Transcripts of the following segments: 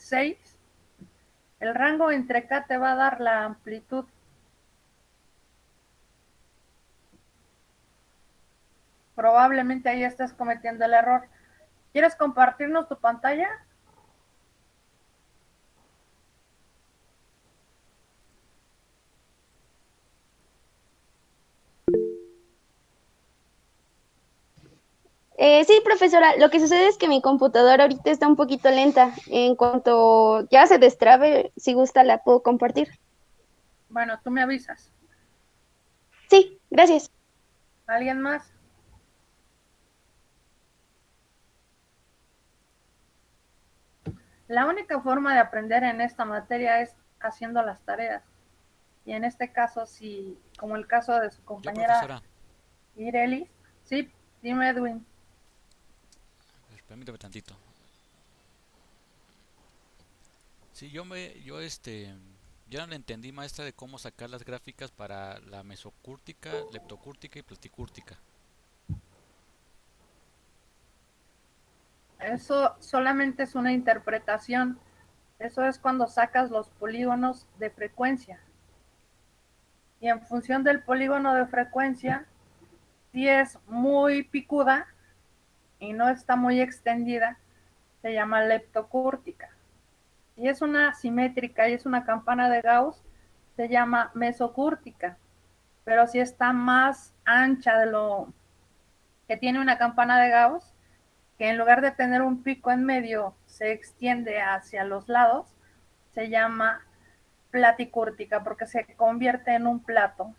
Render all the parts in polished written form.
6, el rango entre K te va a dar la amplitud. Probablemente ahí estás cometiendo el error. ¿Quieres compartirnos tu pantalla? Sí, profesora, lo que sucede es que mi computadora ahorita está un poquito lenta. En cuanto ya se destrabe, si gusta, la puedo compartir. Bueno, tú me avisas. Sí, gracias. ¿Alguien más? La única forma de aprender en esta materia es haciendo las tareas. Y en este caso, si, como el caso de su Yo, compañera profesora, Irelis, sí, dime Edwin. a ver, permítame tantito. Sí, yo no le entendí, maestra, de cómo sacar las gráficas para la mesocúrtica, leptocúrtica y platicúrtica. Eso solamente es una interpretación. Eso es cuando sacas los polígonos de frecuencia. Y en función del polígono de frecuencia, si es muy picuda y no está muy extendida, se llama leptocúrtica. Si es una simétrica y es una campana de Gauss, se llama mesocúrtica. Pero si está más ancha de lo que tiene una campana de Gauss, que en lugar de tener un pico en medio se extiende hacia los lados, se llama platicúrtica porque se convierte en un plato.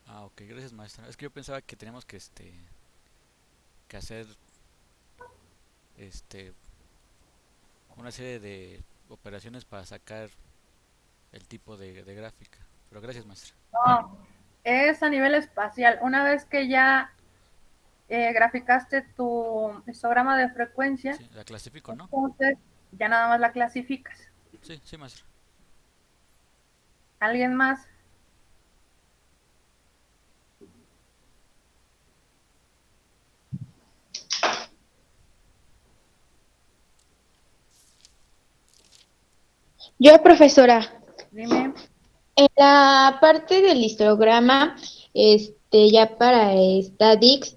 Ah, ok, gracias, maestra. Es que yo pensaba que teníamos que hacer este, una serie de operaciones para sacar el tipo de gráfica. Pero gracias, maestra. No, es a nivel espacial. Una vez que ya graficaste tu histograma de frecuencia, Sí, la clasifico, ¿no? entonces ya nada más la clasificas. Sí, sí, maestra. ¿Alguien más? Yo, profesora, Dime. en la parte del histograma, ya para Statics,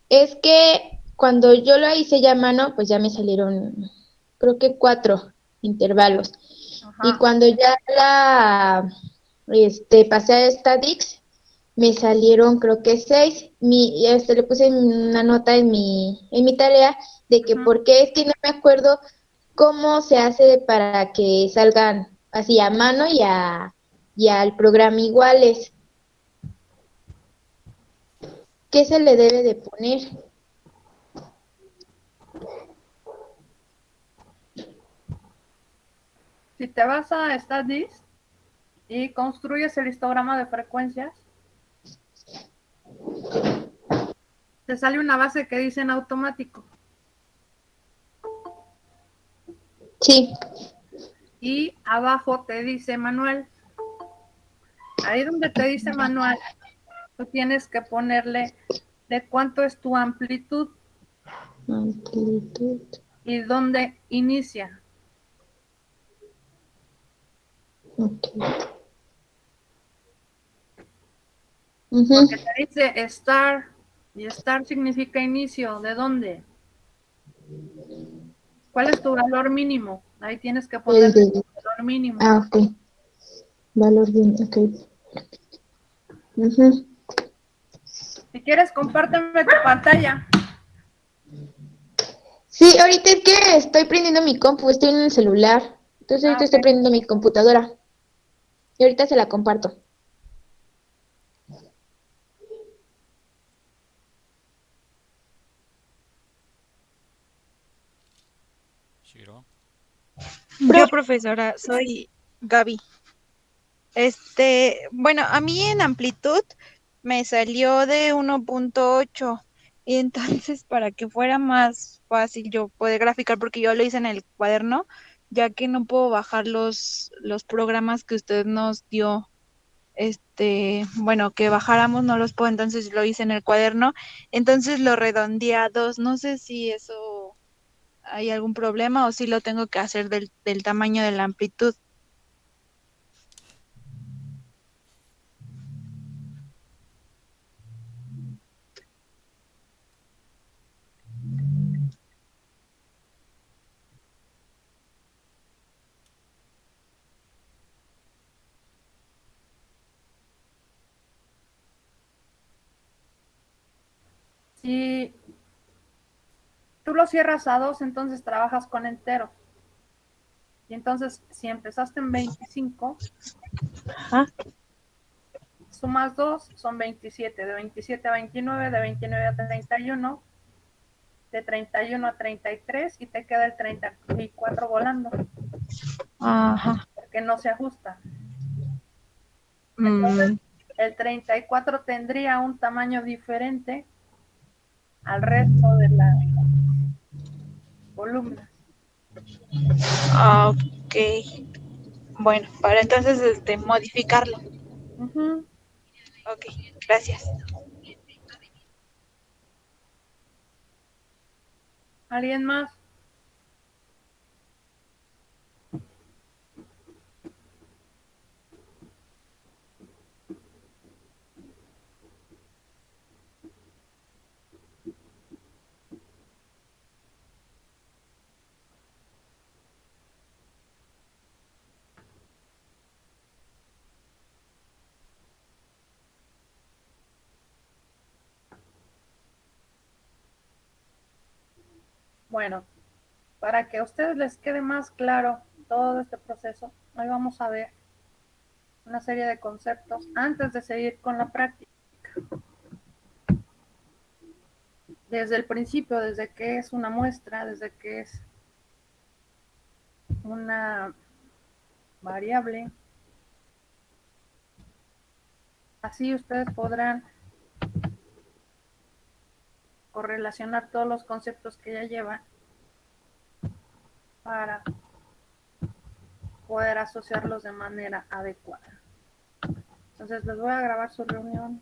es que cuando yo lo hice ya a mano, pues ya me salieron, creo que 4 intervalos. Y Ajá. cuando ya pasé a Statics, me salieron creo que 6. Le puse una nota en mi tarea de que Uh-huh. porque es que no me acuerdo cómo se hace para que salgan así a mano y al programa iguales. ¿Qué se le debe de poner? Si te vas a Statistics y construyes el histograma de frecuencias, te sale una base que dice en automático. Sí, Y abajo te dice manual. Ahí donde te dice manual, tú tienes que ponerle de cuánto es tu amplitud amplitud. y dónde inicia. Ok. Ujú. Porque te dice start y start significa inicio. ¿De dónde? ¿Cuál es tu valor mínimo? Ahí tienes que El ponerle de, tu valor mínimo. ah, ok. Valor bien, ok. Ujú. Si quieres, compárteme tu pantalla. Sí, ahorita es que estoy prendiendo mi compu, estoy en el celular. Entonces Ah, ahorita estoy ok. prendiendo mi computadora. Y ahorita se la comparto. Shiro. Yo, profesora, soy Gaby. Bueno, a mí en amplitud me salió de 1.8 y entonces para que fuera más fácil yo poder graficar, porque yo lo hice en el cuaderno, ya que no puedo bajar los programas que usted nos dio, bueno, que bajáramos, no los puedo, entonces lo hice en el cuaderno, entonces lo redondeé a 2, no sé si eso hay algún problema o si lo tengo que hacer del tamaño de la amplitud. Si tú lo cierras a 2, entonces trabajas con enteros. Y entonces, si empezaste en 25, Ajá. sumas 2, son 27. De 27 a 29, de 29 a 31, de 31 a 33 y te queda el 34 volando, Ajá. porque no se ajusta. Mm, Entonces, el 34 tendría un tamaño diferente al resto de las columnas. ok. Bueno, para entonces modificarlo. Ujú. Ok, gracias. ¿Alguien más? Bueno, para que a ustedes les quede más claro todo este proceso, hoy vamos a ver una serie de conceptos antes de seguir con la práctica. Desde el principio, desde qué es una muestra, desde qué es una variable. Así ustedes podrán correlacionar todos los conceptos que ya llevan para poder asociarlos de manera adecuada. Entonces les voy a grabar su reunión.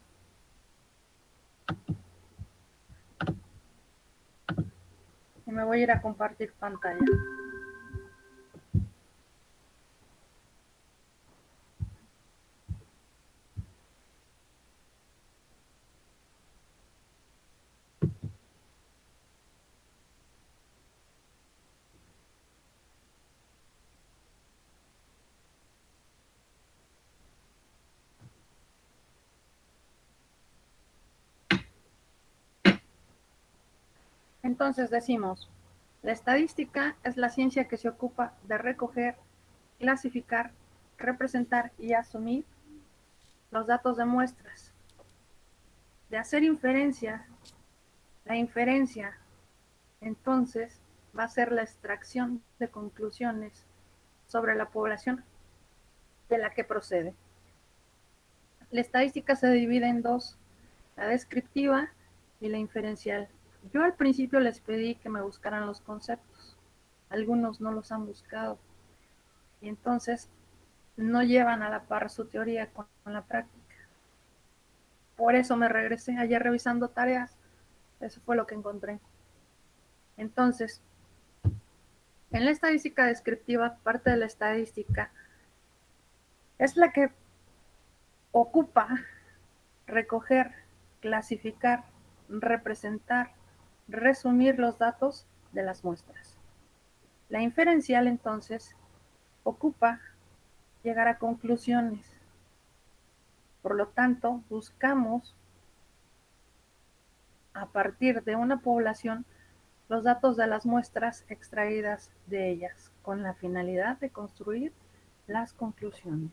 Y me voy a ir a compartir pantalla. Entonces decimos, la estadística es la ciencia que se ocupa de recoger, clasificar, representar y asumir los datos de muestras, de hacer inferencia. La inferencia, entonces, va a ser la extracción de conclusiones sobre la población de la que procede. La estadística se divide en dos, la descriptiva y la inferencial. Yo al principio les pedí que me buscaran los conceptos. Algunos no los han buscado y entonces no llevan a la par su teoría con la práctica. Por eso me regresé ayer revisando tareas. Eso fue lo que encontré. Entonces, en la estadística descriptiva, parte de la estadística es la que ocupa recoger, clasificar, representar, resumir los datos de las muestras. La inferencial, entonces, ocupa llegar a conclusiones. Por lo tanto, buscamos a partir de una población los datos de las muestras extraídas de ellas, con la finalidad de construir las conclusiones.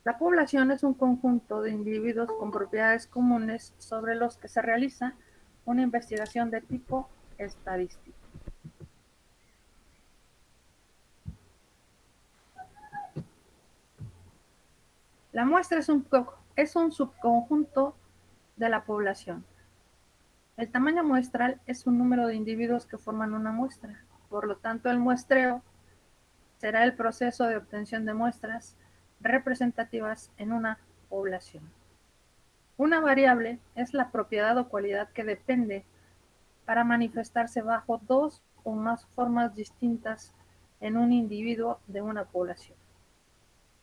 La población es un conjunto de individuos con propiedades comunes sobre los que se realiza una investigación de tipo estadístico. La muestra es un subconjunto de la población. El tamaño muestral es un número de individuos que forman una muestra. Por lo tanto, el muestreo será el proceso de obtención de muestras representativas en una población. Una variable es la propiedad o cualidad que depende para manifestarse bajo dos o más formas distintas en un individuo de una población.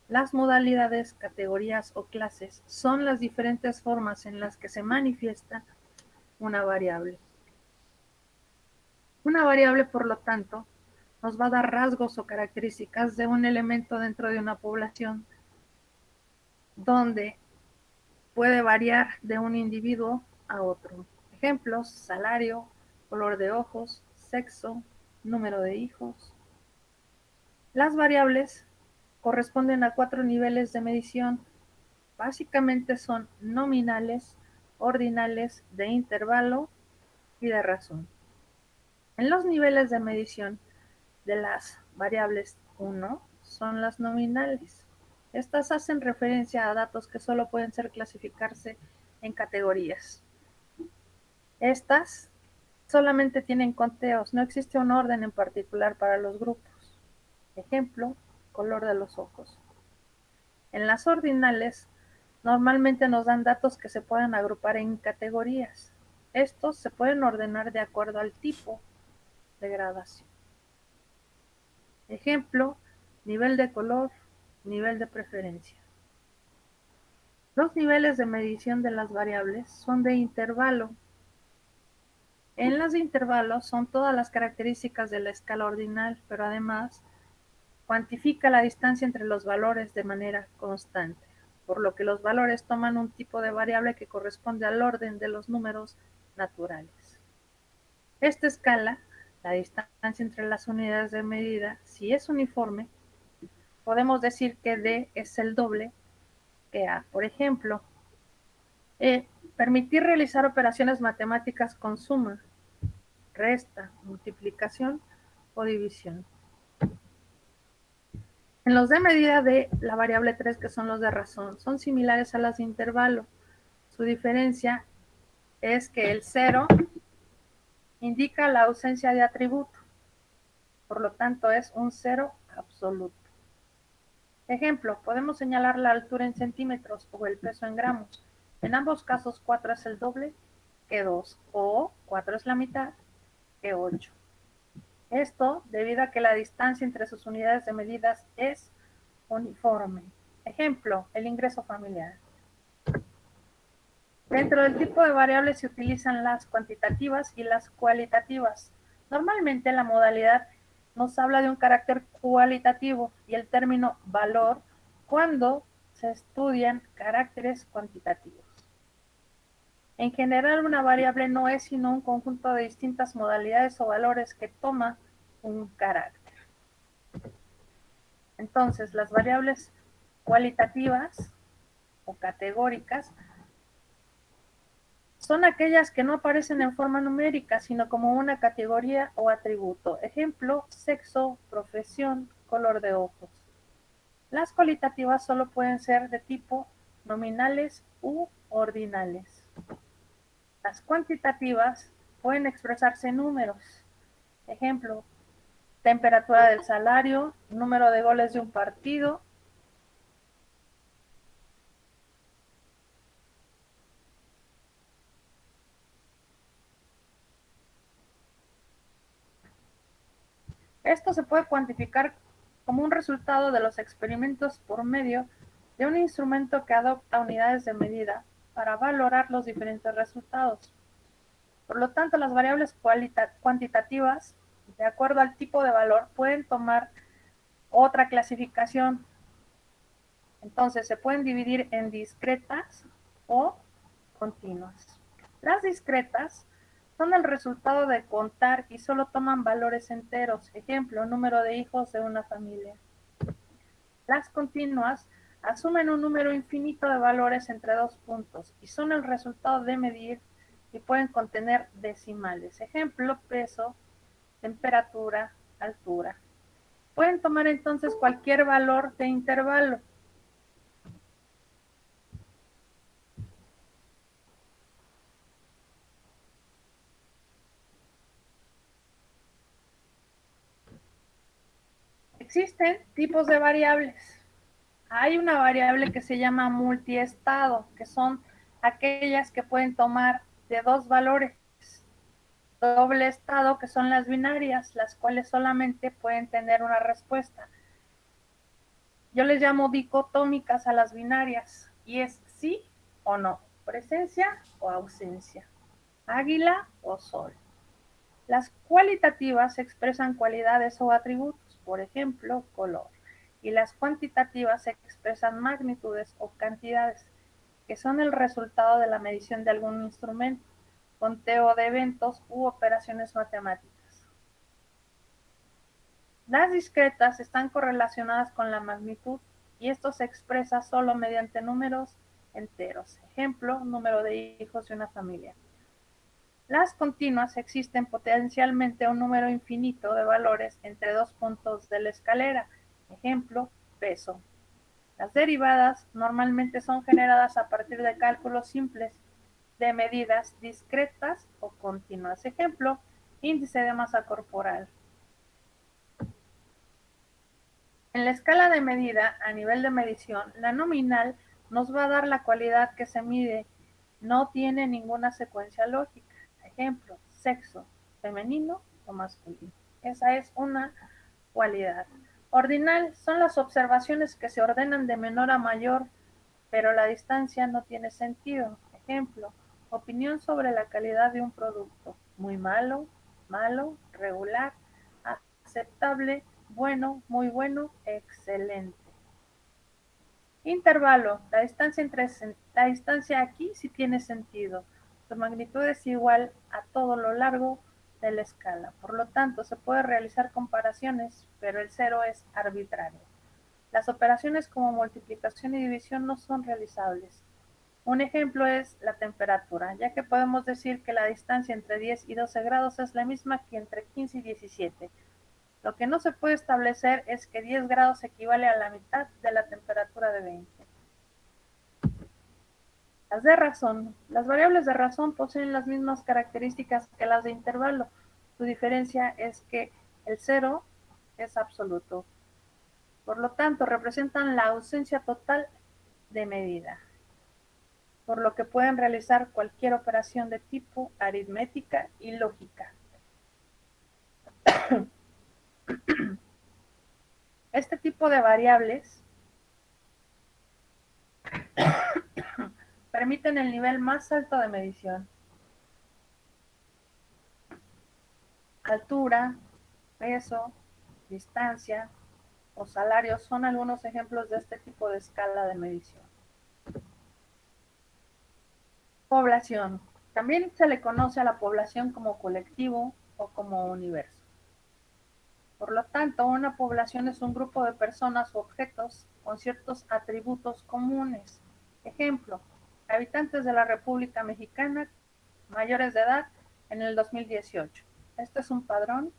Las modalidades, categorías o clases son las diferentes formas en las que se manifiesta una variable. Una variable, por lo tanto, nos va a dar rasgos o características de un elemento dentro de una población donde puede variar de un individuo a otro. Ejemplos: salario, color de ojos, sexo, número de hijos. Las variables corresponden a 4 niveles de medición. Básicamente son nominales, ordinales, de intervalo y de razón. En los niveles de medición de las variables 1 son las nominales. Estas hacen referencia a datos que solo pueden clasificarse en categorías. Estas solamente tienen conteos, no existe un orden en particular para los grupos. Ejemplo: color de los ojos. En las ordinales, normalmente nos dan datos que se pueden agrupar en categorías. Estos se pueden ordenar de acuerdo al tipo de gradación. Ejemplo: nivel de color, nivel de preferencia. Los niveles de medición de las variables son de intervalo. En las de intervalo son todas las características de la escala ordinal, pero además cuantifica la distancia entre los valores de manera constante, por lo que los valores toman un tipo de variable que corresponde al orden de los números naturales. Esta escala, la distancia entre las unidades de medida, si es uniforme, podemos decir que D es el doble que A. Por ejemplo, permitir realizar operaciones matemáticas con suma, resta, multiplicación o división. En los de medida de la variable 3, que son los de razón, son similares a las de intervalo. Su diferencia es que el 0 indica la ausencia de atributo, por lo tanto es un 0 absoluto. Ejemplo: podemos señalar la altura en centímetros o el peso en gramos. En ambos casos 4 es el doble que 2, o 4 es la mitad que 8. Esto debido a que la distancia entre sus unidades de medidas es uniforme. Ejemplo: el ingreso familiar. Dentro del tipo de variables se utilizan las cuantitativas y las cualitativas. Normalmente la modalidad nos habla de un carácter cualitativo y el término valor cuando se estudian caracteres cuantitativos. En general, una variable no es sino un conjunto de distintas modalidades o valores que toma un carácter. Entonces, las variables cualitativas o categóricas son aquellas que no aparecen en forma numérica, sino como una categoría o atributo. Ejemplo: sexo, profesión, color de ojos. Las cualitativas solo pueden ser de tipo nominales u ordinales. Las cuantitativas pueden expresarse en números. Ejemplo: temperatura del salario, número de goles de un partido. Esto se puede cuantificar como un resultado de los experimentos por medio de un instrumento que adopta unidades de medida para valorar los diferentes resultados. Por lo tanto, las variables cuantitativas, de acuerdo al tipo de valor, pueden tomar otra clasificación. Entonces, se pueden dividir en discretas o continuas. Las discretas son el resultado de contar y solo toman valores enteros. Ejemplo: número de hijos de una familia. Las continuas asumen un número infinito de valores entre dos puntos y son el resultado de medir y pueden contener decimales. Ejemplo: peso, temperatura, altura. Pueden tomar entonces cualquier valor de intervalo. Existen tipos de variables. Hay una variable que se llama multiestado, que son aquellas que pueden tomar de dos valores. doble estado, que son las binarias, las cuales solamente pueden tener una respuesta. Yo les llamo dicotómicas a las binarias, y es sí o no, presencia o ausencia, águila o sol. Las cualitativas expresan cualidades o atributos, por ejemplo, color, y las cuantitativas expresan magnitudes o cantidades, que son el resultado de la medición de algún instrumento, conteo de eventos u operaciones matemáticas. Las discretas están correlacionadas con la magnitud y esto se expresa solo mediante números enteros. Ejemplo, número de hijos de una familia. Las continuas existen potencialmente un número infinito de valores entre dos puntos de la escalera. Ejemplo, peso. Las derivadas normalmente son generadas a partir de cálculos simples de medidas discretas o continuas. Ejemplo, índice de masa corporal. En la escala de medida a nivel de medición, la nominal nos va a dar la cualidad que se mide, no tiene ninguna secuencia lógica. Ejemplo, sexo, femenino o masculino. Esa es una cualidad. Ordinal son las observaciones que se ordenan de menor a mayor, pero la distancia no tiene sentido. Ejemplo, opinión sobre la calidad de un producto. Muy malo, malo, regular, aceptable, bueno, muy bueno, excelente. Intervalo, la distancia aquí sí tiene sentido. Su magnitud es igual a todo lo largo de la escala. Por lo tanto, se puede realizar comparaciones, pero el cero es arbitrario. Las operaciones como multiplicación y división no son realizables. Un ejemplo es la temperatura, ya que podemos decir que la distancia entre 10 y 12 grados es la misma que entre 15 y 17. Lo que no se puede establecer es que 10 grados equivale a la mitad de la temperatura de 20. Las de razón. Las variables de razón poseen las mismas características que las de intervalo. Su diferencia es que el cero es absoluto. Por lo tanto, representan la ausencia total de medida, por lo que pueden realizar cualquier operación de tipo aritmética y lógica. Este tipo de variables permiten el nivel más alto de medición. Altura, peso, distancia o salario son algunos ejemplos de este tipo de escala de medición. Población. También se le conoce a la población como colectivo o como universo. Por lo tanto, una población es un grupo de personas o objetos con ciertos atributos comunes. Ejemplo, habitantes de la República Mexicana mayores de edad en el 2018. Este es un padrón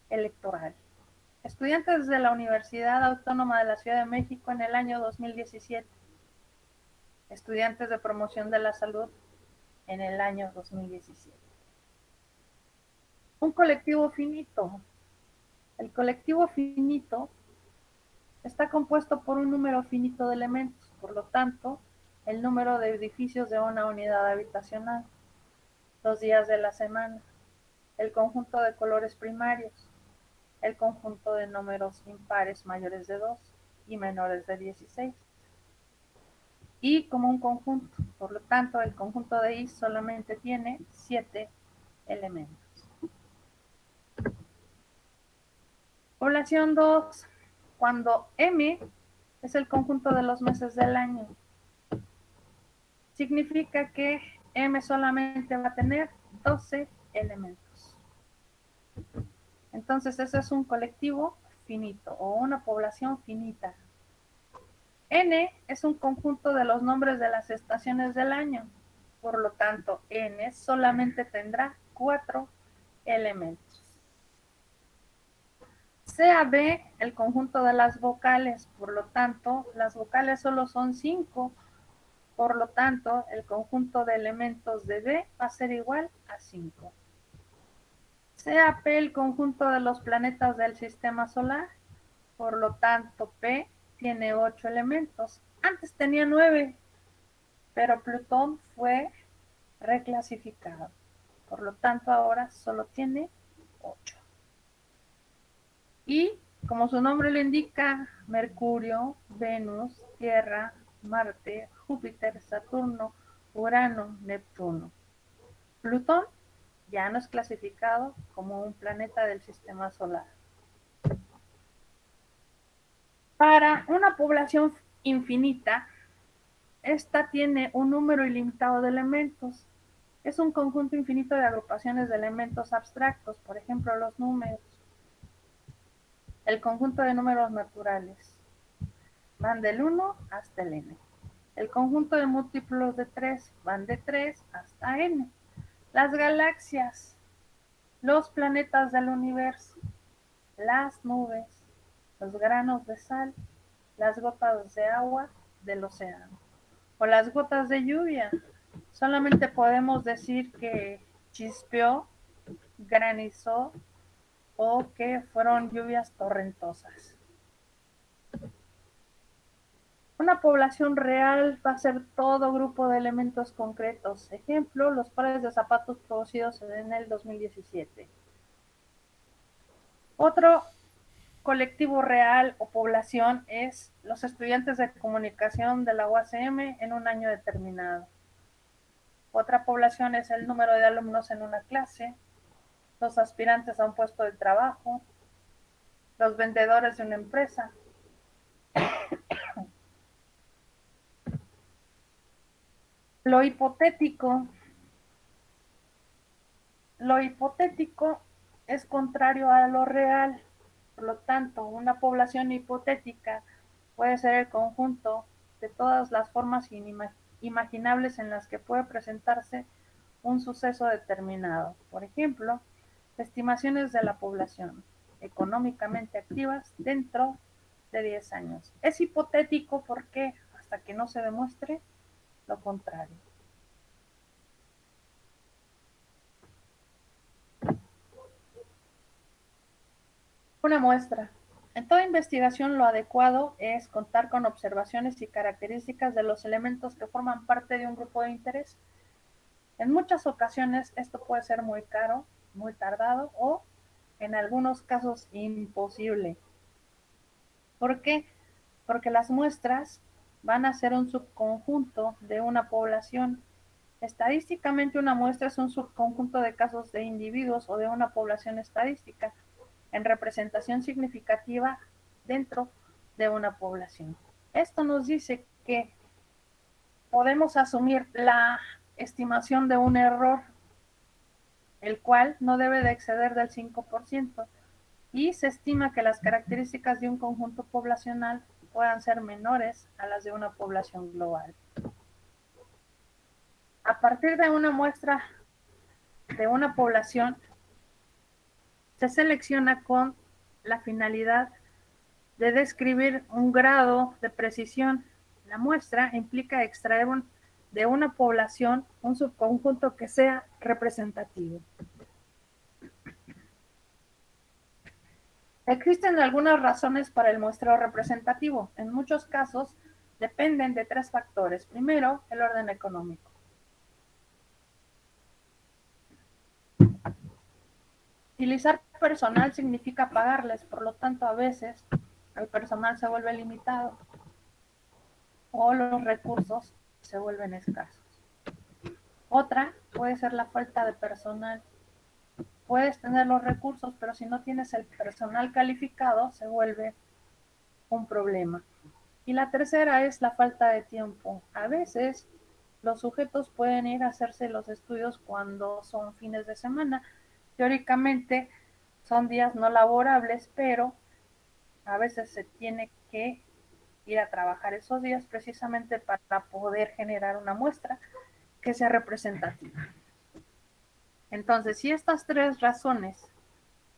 electoral. Estudiantes de la Universidad Autónoma de la Ciudad de México en el año 2017. Estudiantes de promoción de la salud en el año 2017. Un colectivo finito. El colectivo finito está compuesto por un número finito de elementos, por lo tanto, el número de edificios de una unidad habitacional, los días de la semana, el conjunto de colores primarios, el conjunto de números impares mayores de 2 y menores de 16. Y como un conjunto, por lo tanto, el conjunto de I solamente tiene 7 elementos. Población 2. Cuando M es el conjunto de los meses del año, significa que M solamente va a tener 12 elementos. Entonces, ese es un colectivo finito o una población finita. N es un conjunto de los nombres de las estaciones del año. Por lo tanto, N solamente tendrá 4 elementos. Sea B el conjunto de las vocales, por lo tanto, las vocales solo son 5, por lo tanto, el conjunto de elementos de B va a ser igual a 5. Sea P el conjunto de los planetas del sistema solar, por lo tanto, P tiene 8 elementos. Antes tenía 9, pero Plutón fue reclasificado. Por lo tanto, ahora solo tiene 8. Y como su nombre lo indica, Mercurio, Venus, Tierra, Marte, Júpiter, Saturno, Urano, Neptuno. Plutón ya no es clasificado como un planeta del sistema solar. Para una población infinita, esta tiene un número ilimitado de elementos. Es un conjunto infinito de agrupaciones de elementos abstractos, por ejemplo, los números. El conjunto de números naturales van del 1 hasta el n. El conjunto de múltiplos de 3 van de 3 hasta n. Las galaxias, los planetas del universo, las nubes, los granos de sal, las gotas de agua del océano o las gotas de lluvia. Solamente podemos decir que chispeó, granizó o que fueron lluvias torrentosas. Una población real va a ser todo grupo de elementos concretos. Ejemplo, los pares de zapatos producidos en el 2017. Otro colectivo real o población es los estudiantes de comunicación de la UACM en un año determinado. Otra población es el número de alumnos en una clase, los aspirantes a un puesto de trabajo, los vendedores de una empresa. Lo hipotético es contrario a lo real. Por lo tanto, una población hipotética puede ser el conjunto de todas las formas imaginables en las que puede presentarse un suceso determinado. Por ejemplo, estimaciones de la población económicamente activas dentro de 10 años. Es hipotético porque hasta que no se demuestre lo contrario. Una muestra. En toda investigación lo adecuado es contar con observaciones y características de los elementos que forman parte de un grupo de interés. En muchas ocasiones esto puede ser muy caro, muy tardado o en algunos casos imposible. ¿Por qué? Porque las muestras van a ser un subconjunto de una población. Estadísticamente una muestra es un subconjunto de casos de individuos o de una población estadística en representación significativa dentro de una población. Esto nos dice que podemos asumir la estimación de un error, el cual no debe de exceder del 5%, y se estima que las características de un conjunto poblacional puedan ser menores a las de una población global. A partir de una muestra de una población, se selecciona con la finalidad de describir un grado de precisión. La muestra implica extraer de una población un subconjunto que sea representativo. Existen algunas razones para el muestreo representativo. En muchos casos dependen de 3 factores. Primero, el orden económico. Utilizar personal significa pagarles, por lo tanto a veces el personal se vuelve limitado o los recursos se vuelven escasos. Otra puede ser la falta de personal. Puedes tener los recursos, pero si no tienes el personal calificado, se vuelve un problema. Y la tercera es la falta de tiempo. A veces los sujetos pueden ir a hacerse los estudios cuando son fines de semana. Teóricamente son días no laborables, pero a veces se tiene que ir a trabajar esos días precisamente para poder generar una muestra que sea representativa. Entonces, si estas 3 razones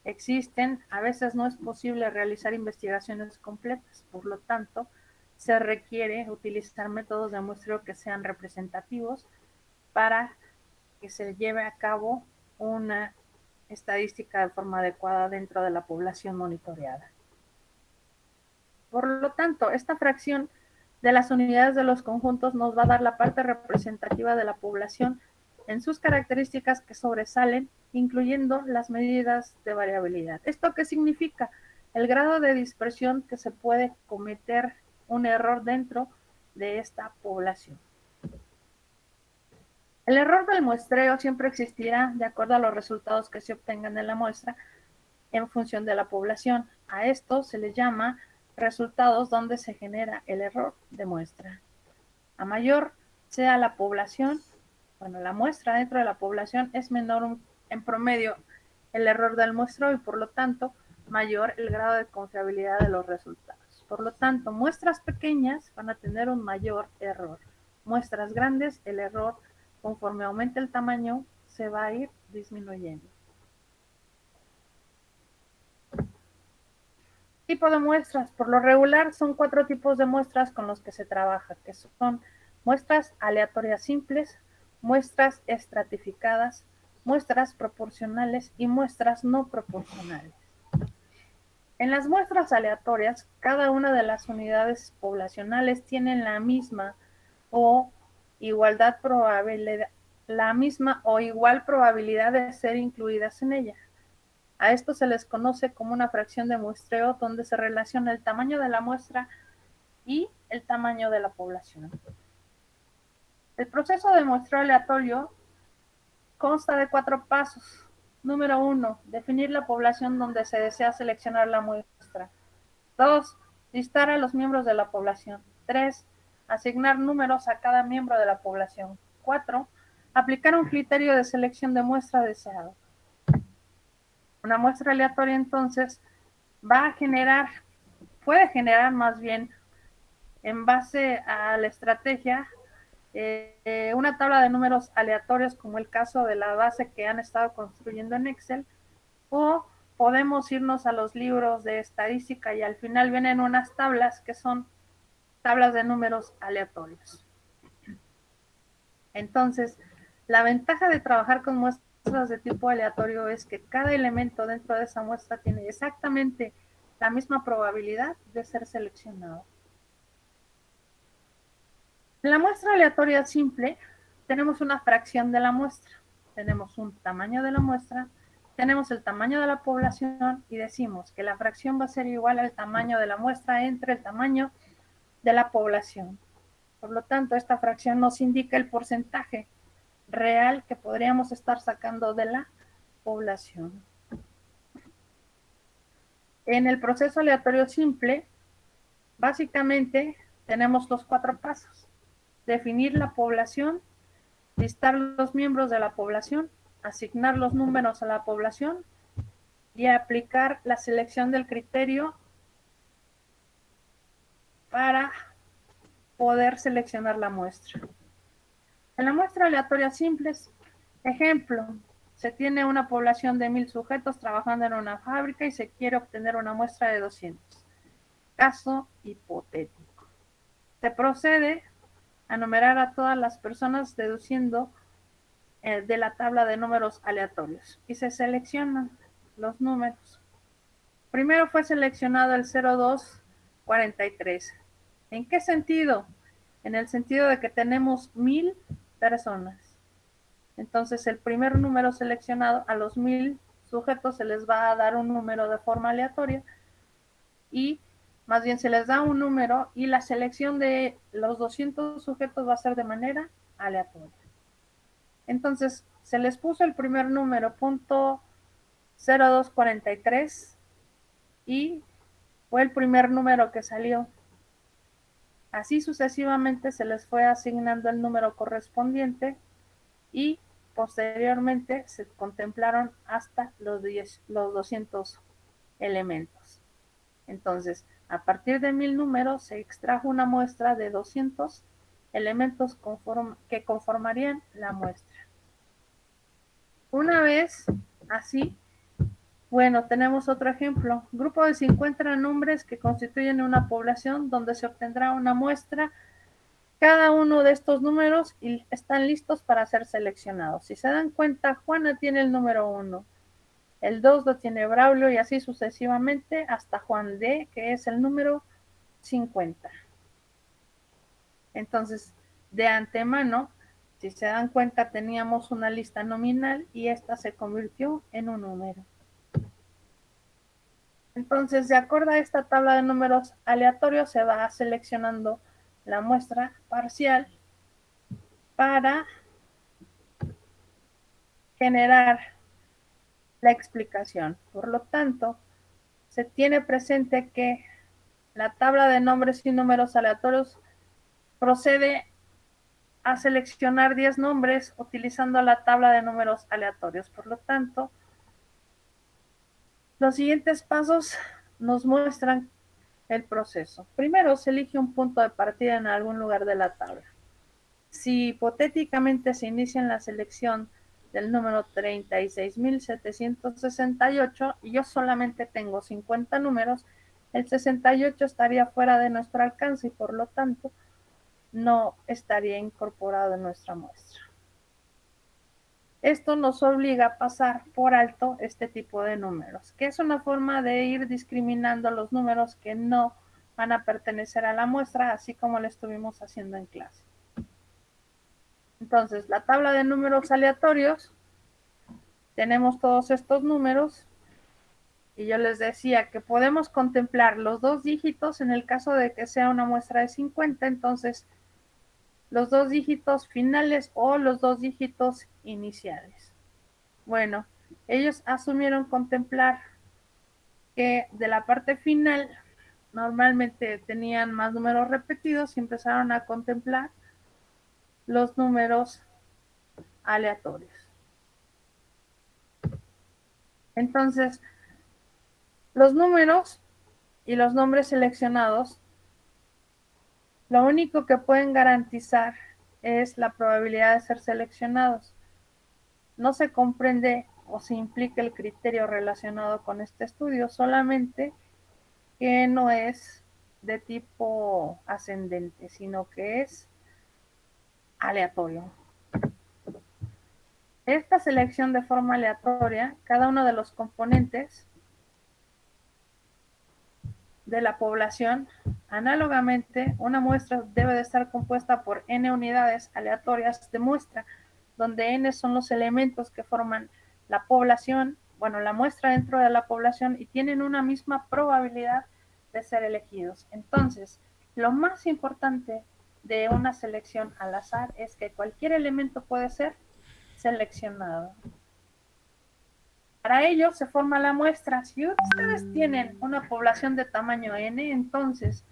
existen, a veces no es posible realizar investigaciones completas, por lo tanto, se requiere utilizar métodos de muestreo que sean representativos para que se lleve a cabo una estadística de forma adecuada dentro de la población monitoreada. Por lo tanto, esta fracción de las unidades de los conjuntos nos va a dar la parte representativa de la población en sus características que sobresalen, incluyendo las medidas de variabilidad. ¿Esto qué significa? El grado de dispersión que se puede cometer un error dentro de esta población. El error del muestreo siempre existirá de acuerdo a los resultados que se obtengan en la muestra en función de la población. A esto se le llama resultados donde se genera el error de muestra. A mayor sea la población, la muestra dentro de la población es menor en promedio el error del muestreo y por lo tanto mayor el grado de confiabilidad de los resultados. Por lo tanto, muestras pequeñas van a tener un mayor error. Muestras grandes, el error conforme aumente el tamaño se va a ir disminuyendo. Tipo de muestras. Por lo regular son 4 tipos de muestras con los que se trabaja, que son muestras aleatorias simples, muestras estratificadas, muestras proporcionales y muestras no proporcionales. En las muestras aleatorias, cada una de las unidades poblacionales tienen la misma o igual probabilidad de ser incluidas en ella. A esto se les conoce como una fracción de muestreo donde se relaciona el tamaño de la muestra y el tamaño de la población. El proceso de muestreo aleatorio consta de 4 pasos. Número 1, definir la población donde se desea seleccionar la muestra. 2, listar a los miembros de la población. 3, asignar números a cada miembro de la población. 4, aplicar un criterio de selección de muestra deseado. Una muestra aleatoria entonces puede generar más bien en base a la estrategia una tabla de números aleatorios como el caso de la base que han estado construyendo en Excel, o podemos irnos a los libros de estadística y al final vienen unas tablas que son tablas de números aleatorios. Entonces, la ventaja de trabajar con muestras de tipo aleatorio es que cada elemento dentro de esa muestra tiene exactamente la misma probabilidad de ser seleccionado. En la muestra aleatoria simple tenemos una fracción de la muestra, tenemos un tamaño de la muestra, tenemos el tamaño de la población y decimos que la fracción va a ser igual al tamaño de la muestra entre el tamaño de la población. Por lo tanto, esta fracción nos indica el porcentaje real que podríamos estar sacando de la población. En el proceso aleatorio simple, básicamente tenemos los 4 pasos. Definir la población, listar los miembros de la población, asignar los números a la población y aplicar la selección del criterio para poder seleccionar la muestra. En la muestra aleatoria simples, ejemplo, se tiene una población de 1000 sujetos trabajando en una fábrica y se quiere obtener una muestra de 200. Caso hipotético. Se procede a numerar a todas las personas deduciendo de la tabla de números aleatorios y se seleccionan los números. Primero fue seleccionado el 0243. ¿En qué sentido? En el sentido de que tenemos 1000 personas. Entonces, el primer número seleccionado, a los 1000 sujetos se les va a dar un número de forma aleatoria y más bien se les da un número y la selección de los 200 sujetos va a ser de manera aleatoria. Entonces, se les puso el primer número, .0243, y fue el primer número que salió. Así sucesivamente se les fue asignando el número correspondiente y posteriormente se contemplaron hasta los 200 elementos. Entonces, a partir de 1000 números se extrajo una muestra de 200 elementos que conformarían la muestra. Una vez así, tenemos otro ejemplo. Grupo de 50 nombres que constituyen una población donde se obtendrá una muestra. Cada uno de estos números y están listos para ser seleccionados. Si se dan cuenta, Juana tiene el número 1, el 2 lo tiene Braulio y así sucesivamente hasta Juan D, que es el número 50. Entonces, de antemano, Si se dan cuenta, teníamos una lista nominal y esta se convirtió en un número. Entonces, de acuerdo a esta tabla de números aleatorios, se va seleccionando la muestra parcial para generar la explicación. Por lo tanto, se tiene presente que la tabla de nombres y números aleatorios procede a seleccionar 10 nombres utilizando la tabla de números aleatorios. Por lo tanto, los siguientes pasos nos muestran el proceso. Primero, se elige un punto de partida en algún lugar de la tabla. Si hipotéticamente se inicia en la selección del número 36.768 y yo solamente tengo 50 números, el 68 estaría fuera de nuestro alcance y por lo tanto no estaría incorporado en nuestra muestra. Esto nos obliga a pasar por alto este tipo de números, que es una forma de ir discriminando los números que no van a pertenecer a la muestra, así como lo estuvimos haciendo en clase. Entonces, la tabla de números aleatorios, tenemos todos estos números y yo les decía que podemos contemplar los dos dígitos en el caso de que sea una muestra de 50, entonces los dos dígitos finales o los dos dígitos iniciales. Bueno, ellos asumieron contemplar que de la parte final normalmente tenían más números repetidos y empezaron a contemplar los números aleatorios. Entonces, los números y los nombres seleccionados, lo único que pueden garantizar es la probabilidad de ser seleccionados. No se comprende o se implica el criterio relacionado con este estudio, solamente que no es de tipo ascendente, sino que es aleatorio. Esta selección de forma aleatoria, cada uno de los componentes de la población, análogamente, una muestra debe de estar compuesta por n unidades aleatorias de muestra, donde n son los elementos que forman la población, bueno, la muestra dentro de la población y tienen una misma probabilidad de ser elegidos. Entonces, lo más importante de una selección al azar es que cualquier elemento puede ser seleccionado. Para ello se forma la muestra. Si ustedes tienen una población de tamaño n, entonces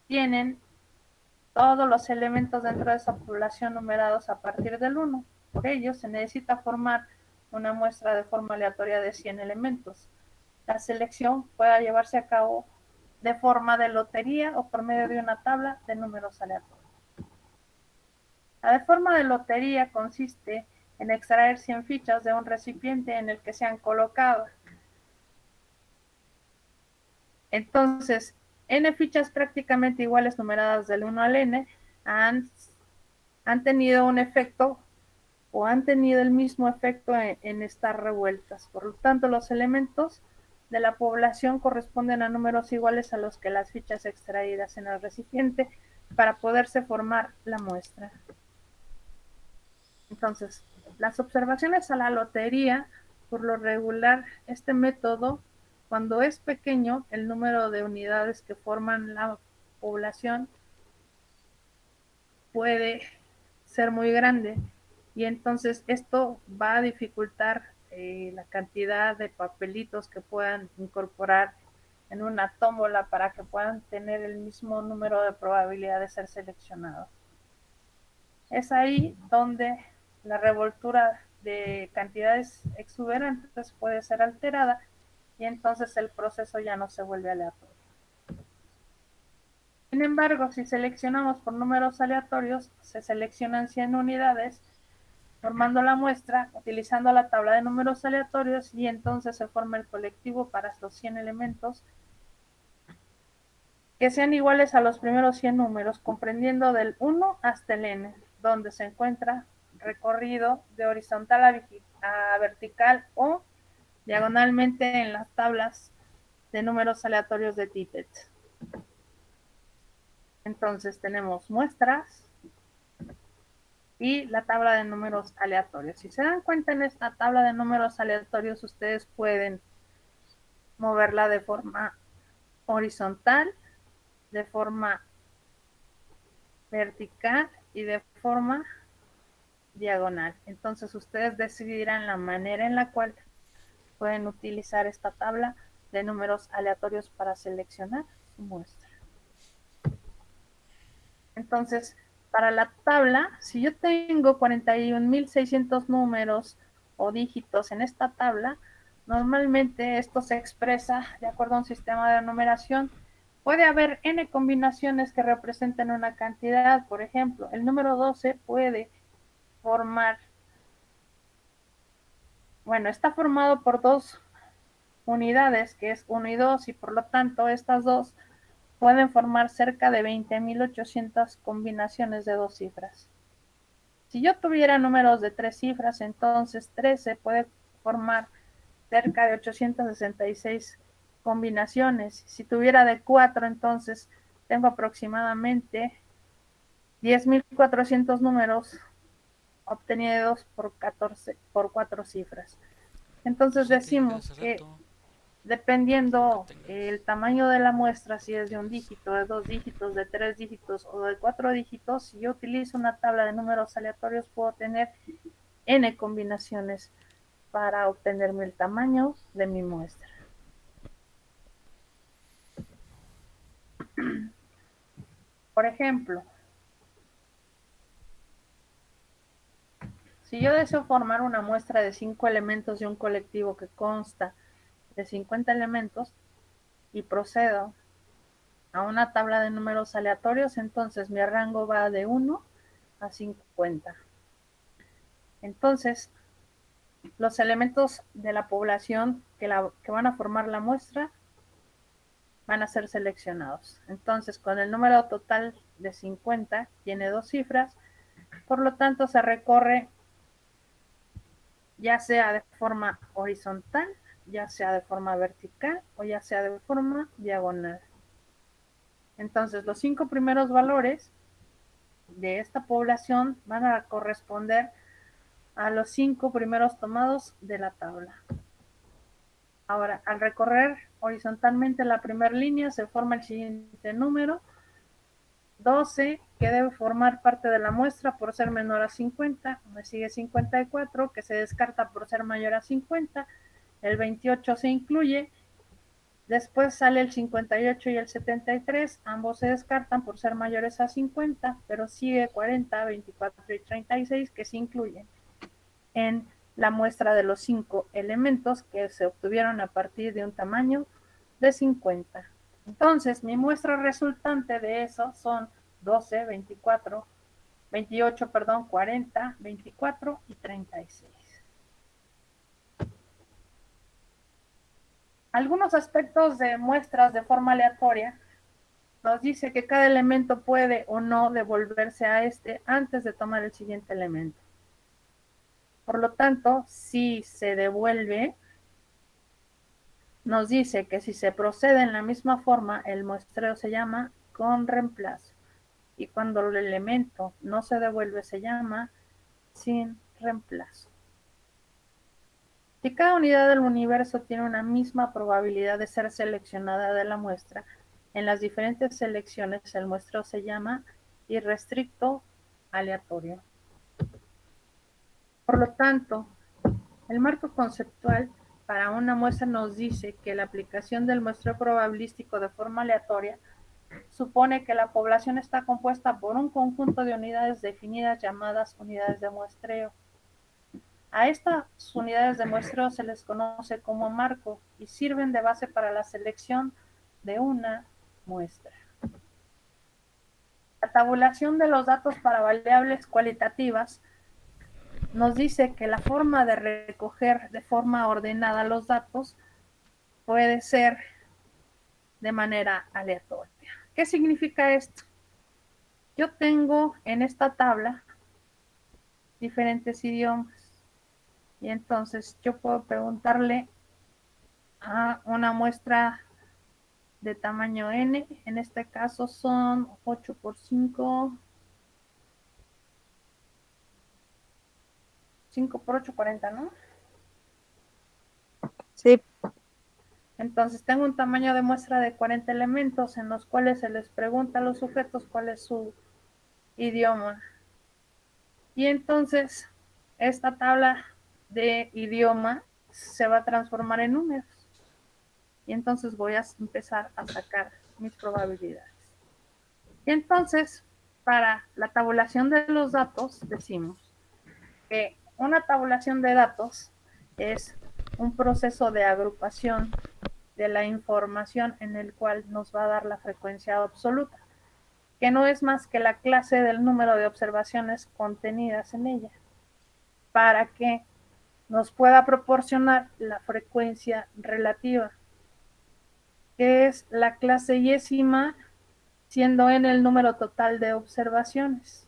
tienen todos los elementos dentro de esa población numerados a partir del 1. Por ello se necesita formar una muestra de forma aleatoria de 100 elementos. La selección puede llevarse a cabo de forma de lotería o por medio de una tabla de números aleatorios. La de forma de lotería consiste en extraer 100 fichas de un recipiente en el que se han colocado. Entonces, n fichas prácticamente iguales numeradas del 1 al n han tenido un efecto o han tenido el mismo efecto en estar revueltas. Por lo tanto, los elementos de la población corresponden a números iguales a los que las fichas extraídas en el recipiente para poderse formar la muestra. Entonces, las observaciones a la lotería, por lo regular, este método, cuando es pequeño, el número de unidades que forman la población puede ser muy grande y entonces esto va a dificultar la cantidad de papelitos que puedan incorporar en una tómbola para que puedan tener el mismo número de probabilidad de ser seleccionados. Es ahí donde la revoltura de cantidades exuberantes puede ser alterada y entonces el proceso ya no se vuelve aleatorio. Sin embargo, si seleccionamos por números aleatorios, se seleccionan 100 unidades formando la muestra, utilizando la tabla de números aleatorios y entonces se forma el colectivo para los 100 elementos que sean iguales a los primeros 100 números, comprendiendo del 1 hasta el n, donde se encuentra recorrido de horizontal a vertical o diagonalmente en las tablas de números aleatorios de Tippett. Entonces tenemos muestras, y la tabla de números aleatorios. Si se dan cuenta, en esta tabla de números aleatorios ustedes pueden moverla de forma horizontal, de forma vertical y de forma diagonal. Entonces ustedes decidirán la manera en la cual pueden utilizar esta tabla de números aleatorios para seleccionar su muestra. Entonces, para la tabla, si yo tengo 41.600 números o dígitos en esta tabla, normalmente esto se expresa de acuerdo a un sistema de numeración. Puede haber n combinaciones que representen una cantidad. Por ejemplo, el número 12 puede formar, bueno, está formado por dos unidades, que es 1 y 2, y por lo tanto estas dos pueden formar cerca de 20.800 combinaciones de dos cifras. Si yo tuviera números de 3 cifras, entonces 13 puede formar cerca de 866 combinaciones. Si tuviera de 4, entonces tengo aproximadamente 10.400 números obtenidos por 4 cifras. Entonces Pues el que dije decimos hace que rato, dependiendo que tengas. el tamaño de la muestra, si es de un dígito, de 2 dígitos, de 3 dígitos o de 4 dígitos, si yo utilizo una tabla de números aleatorios, puedo tener n combinaciones para obtenerme el tamaño de mi muestra. Por ejemplo, si yo deseo formar una muestra de 5 elementos de un colectivo que consta de 50 elementos y procedo a una tabla de números aleatorios, entonces mi rango va de 1 a 50. Entonces, los elementos de la población que van a formar la muestra van a ser seleccionados. Entonces, con el número total de 50, tiene 2 cifras, por lo tanto se recorre ya sea de forma horizontal, ya sea de forma vertical o ya sea de forma diagonal. Entonces, los 5 primeros valores de esta población van a corresponder a los 5 primeros tomados de la tabla. Ahora, al recorrer horizontalmente la primera línea, se forma el siguiente número, 12, que debe formar parte de la muestra por ser menor a 50, me sigue 54, que se descarta por ser mayor a 50, el 28 se incluye, después sale el 58 y el 73, ambos se descartan por ser mayores a 50, pero sigue 40, 24 y 36 que se incluyen en la muestra de los 5 elementos que se obtuvieron a partir de un tamaño de 50. Entonces, mi muestra resultante de eso son 12, 24, 28, 40, 24 y 36. Algunos aspectos de muestras de forma aleatoria nos dice que cada elemento puede o no devolverse a este antes de tomar el siguiente elemento. Por lo tanto, si se devuelve, nos dice que si se procede en la misma forma, el muestreo se llama con reemplazo. Y cuando el elemento no se devuelve, se llama sin reemplazo. Si cada unidad del universo tiene una misma probabilidad de ser seleccionada de la muestra, en las diferentes selecciones el muestreo se llama irrestricto aleatorio. Por lo tanto, el marco conceptual para una muestra nos dice que la aplicación del muestreo probabilístico de forma aleatoria supone que la población está compuesta por un conjunto de unidades definidas llamadas unidades de muestreo. A estas unidades de muestreo se les conoce como marco y sirven de base para la selección de una muestra. La tabulación de los datos para variables cualitativas nos dice que la forma de recoger de forma ordenada los datos puede ser de manera aleatoria. ¿Qué significa esto? Yo tengo en esta tabla diferentes idiomas y entonces yo puedo preguntarle a una muestra de tamaño n, en este caso son 8 por 5, 5 por 8, 40, ¿no? Sí. Entonces tengo un tamaño de muestra de 40 elementos en los cuales se les pregunta a los sujetos cuál es su idioma. Y entonces esta tabla de idioma se va a transformar en números. Y entonces voy a empezar a sacar mis probabilidades. Y entonces, para la tabulación de los datos, decimos que una tabulación de datos es un proceso de agrupación de la información en el cual nos va a dar la frecuencia absoluta, que no es más que la clase del número de observaciones contenidas en ella, para que nos pueda proporcionar la frecuencia relativa, que es la clase yésima, siendo n el número total de observaciones.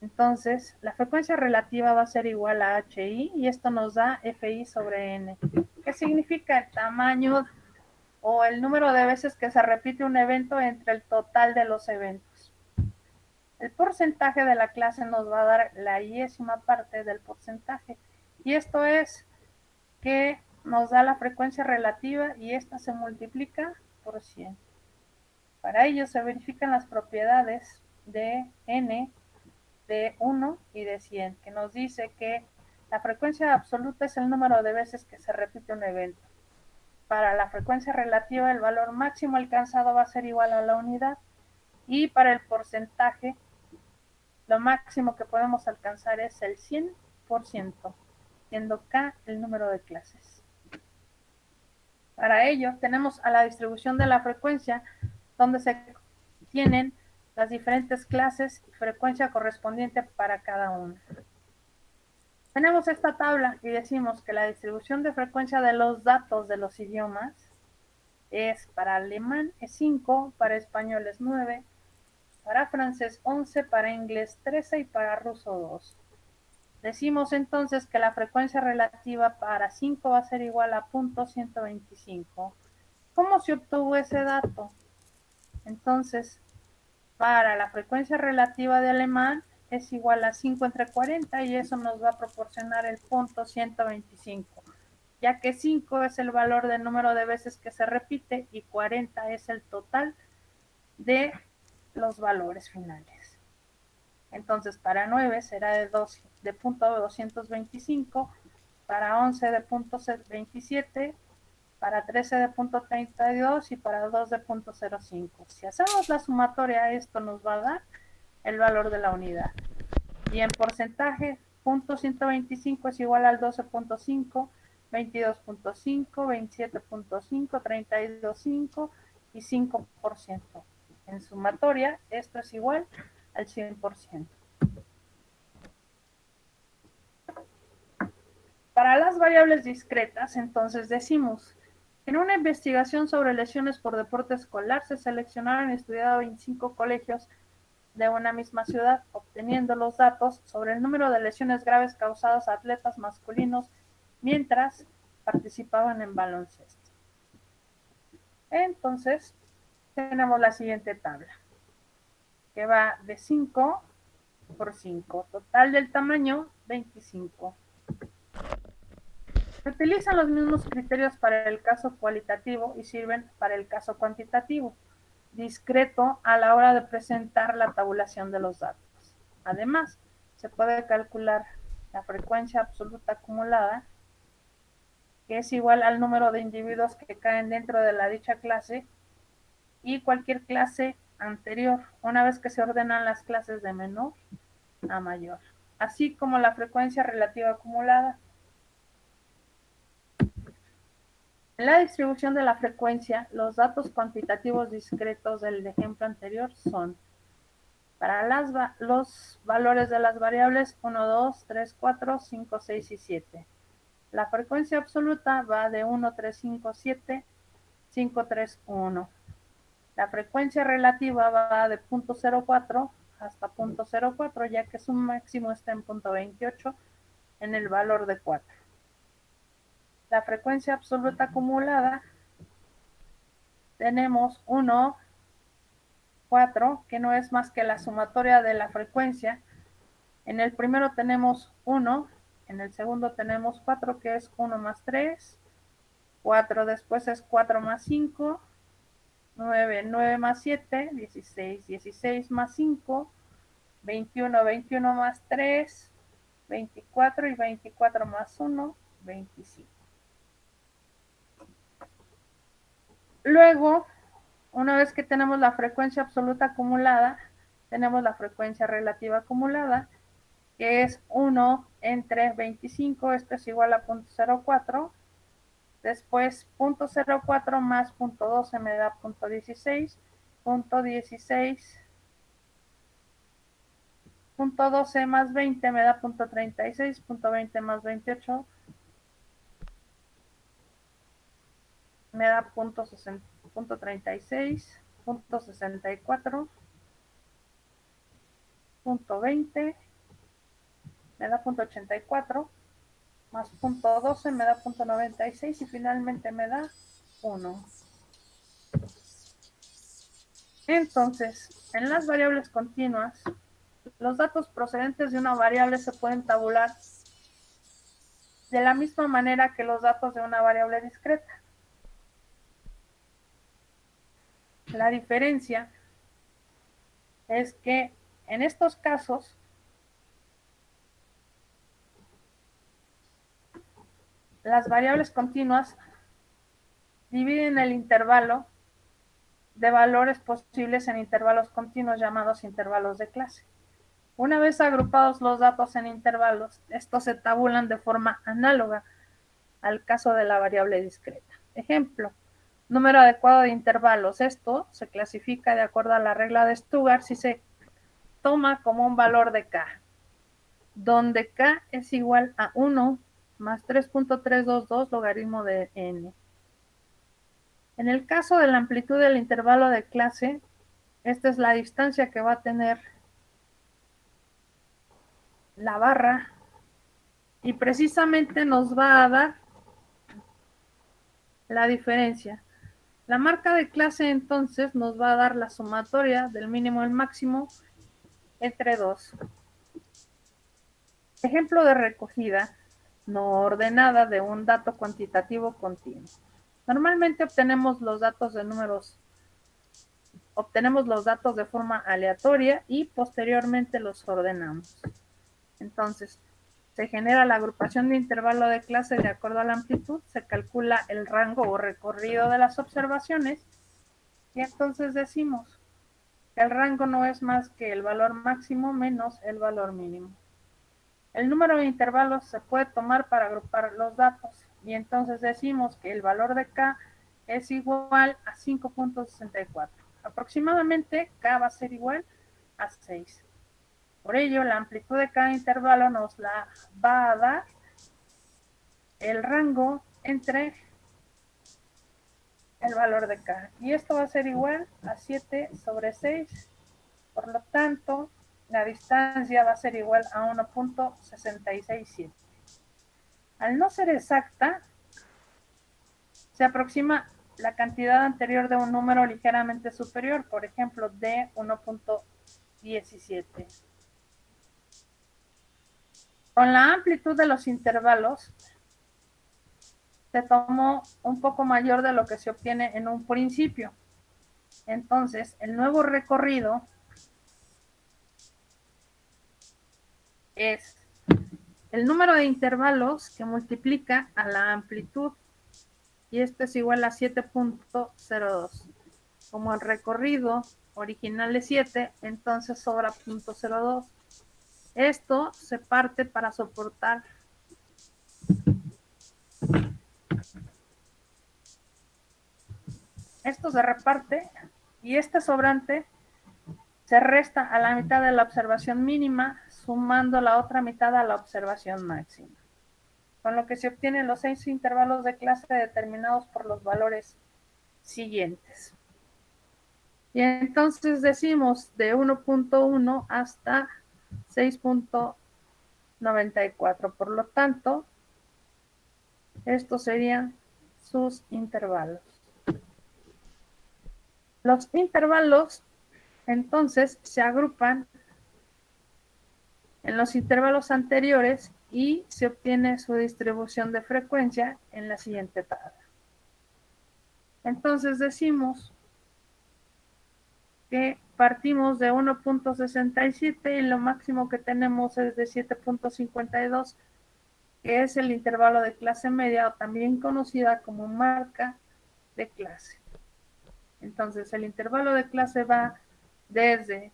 Entonces, la frecuencia relativa va a ser igual a HI y esto nos da FI sobre N. ¿Qué significa el tamaño o el número de veces que se repite un evento entre el total de los eventos? El porcentaje de la clase nos va a dar la yésima parte del porcentaje. Y esto es que nos da la frecuencia relativa y esta se multiplica por 100. Para ello se verifican las propiedades de N, de 1 y de 100, que nos dice que la frecuencia absoluta es el número de veces que se repite un evento. Para la frecuencia relativa, el valor máximo alcanzado va a ser igual a la unidad. Y para el porcentaje, lo máximo que podemos alcanzar es el 100%, siendo K el número de clases. Para ello, tenemos a la distribución de la frecuencia, donde se tienen las diferentes clases y frecuencia correspondiente para cada una. Tenemos esta tabla y decimos que la distribución de frecuencia de los datos de los idiomas es para alemán es 5, para español es 9, para francés 11, para inglés 13 y para ruso 2. Decimos entonces que la frecuencia relativa para 5 va a ser igual a 0.125. ¿Cómo se obtuvo ese dato? Entonces, para la frecuencia relativa de alemán es igual a 5 entre 40 y eso nos va a proporcionar el 0.125, ya que 5 es el valor del número de veces que se repite y 40 es el total de los valores finales. Entonces, para 9 será de 0.225, para 11 de 0.27, para 13 de 0.32 y para 2 de 0.05. Si hacemos la sumatoria, esto nos va a dar el valor de la unidad. Y en porcentaje, 0.125 es igual al 12.5, 22.5, 27.5, 32.5 y 5%. En sumatoria, esto es igual al 100%. Para las variables discretas, entonces decimos, en una investigación sobre lesiones por deporte escolar se seleccionaron y estudiaron 25 colegios de una misma ciudad, obteniendo los datos sobre el número de lesiones graves causadas a atletas masculinos mientras participaban en baloncesto. Entonces, tenemos la siguiente tabla, que va de 5 por 5, total del tamaño 25. Se utilizan los mismos criterios para el caso cualitativo y sirven para el caso cuantitativo, discreto a la hora de presentar la tabulación de los datos. Además, se puede calcular la frecuencia absoluta acumulada, que es igual al número de individuos que caen dentro de la dicha clase y cualquier clase anterior, una vez que se ordenan las clases de menor a mayor, así como la frecuencia relativa acumulada. En la distribución de la frecuencia, los datos cuantitativos discretos del ejemplo anterior son para los valores de las variables 1, 2, 3, 4, 5, 6 y 7. La frecuencia absoluta va de 1, 3, 5, 7, 5, 3, 1. La frecuencia relativa va de 0.04 hasta 0.04, ya que su máximo está en 0.28 en el valor de 4. La frecuencia absoluta acumulada tenemos 1, 4, que no es más que la sumatoria de la frecuencia En el primero tenemos 1, en el segundo tenemos 4, que es 1 más 3, 4 después es 4 más 5, 9, 9 más 7, 16, 16 más 5, 21, 21 más 3, 24 y 24 más 1, 25. Luego, una vez que tenemos la frecuencia absoluta acumulada, tenemos la frecuencia relativa acumulada, que es 1 entre 25, esto es igual a 0.04. Después 0.04 más 0.12 me da 0.16, 0.16, 0.12 más 20 me da 0.36, 0.20 más 28 me da 0.36, 0.64, 0.20 me da 0.84, más 0.12 me da 0.96 y finalmente me da 1. Entonces, en las variables continuas, los datos procedentes de una variable se pueden tabular de la misma manera que los datos de una variable discreta. La diferencia es que en estos casos las variables continuas dividen el intervalo de valores posibles en intervalos continuos llamados intervalos de clase. Una vez agrupados los datos en intervalos, estos se tabulan de forma análoga al caso de la variable discreta. Ejemplo, número adecuado de intervalos. Esto se clasifica de acuerdo a la regla de Stuttgart si se toma como un valor de k, donde k es igual a 1 más 3.322 logaritmo de n. En el caso de la amplitud del intervalo de clase, esta es la distancia que va a tener la barra y precisamente nos va a dar la diferencia. La marca de clase entonces nos va a dar la sumatoria del mínimo al máximo entre 2. Ejemplo de recogida no ordenada de un dato cuantitativo continuo. Normalmente obtenemos los datos de forma aleatoria y posteriormente los ordenamos. Entonces, se genera la agrupación de intervalo de clase de acuerdo a la amplitud, se calcula el rango o recorrido de las observaciones y entonces decimos que el rango no es más que el valor máximo menos el valor mínimo. El número de intervalos se puede tomar para agrupar los datos y entonces decimos que el valor de k es igual a 5.64. Aproximadamente k va a ser igual a 6. Por ello, la amplitud de cada intervalo nos la va a dar el rango entre el valor de k. Y esto va a ser igual a 7 sobre 6. Por lo tanto, la distancia va a ser igual a 1.667. Al no ser exacta, se aproxima la cantidad anterior de un número ligeramente superior, por ejemplo, de 1.17. Con la amplitud de los intervalos, se tomó un poco mayor de lo que se obtiene en un principio. Entonces, el nuevo recorrido es el número de intervalos que multiplica a la amplitud y esto es igual a 7.02. Como el recorrido original es 7, entonces sobra 0.02. Esto se parte para soportar esto se reparte y este sobrante se resta a la mitad de la observación mínima sumando la otra mitad a la observación máxima, con lo que se obtienen los 6 intervalos de clase determinados por los valores siguientes. Y entonces decimos de 1.1 hasta 6.94. Por lo tanto, estos serían sus intervalos. Los intervalos entonces se agrupan en los intervalos anteriores y se obtiene su distribución de frecuencia en la siguiente tabla. Entonces decimos que partimos de 1.67 y lo máximo que tenemos es de 7.52, que es el intervalo de clase media o también conocida como marca de clase. Entonces el intervalo de clase va desde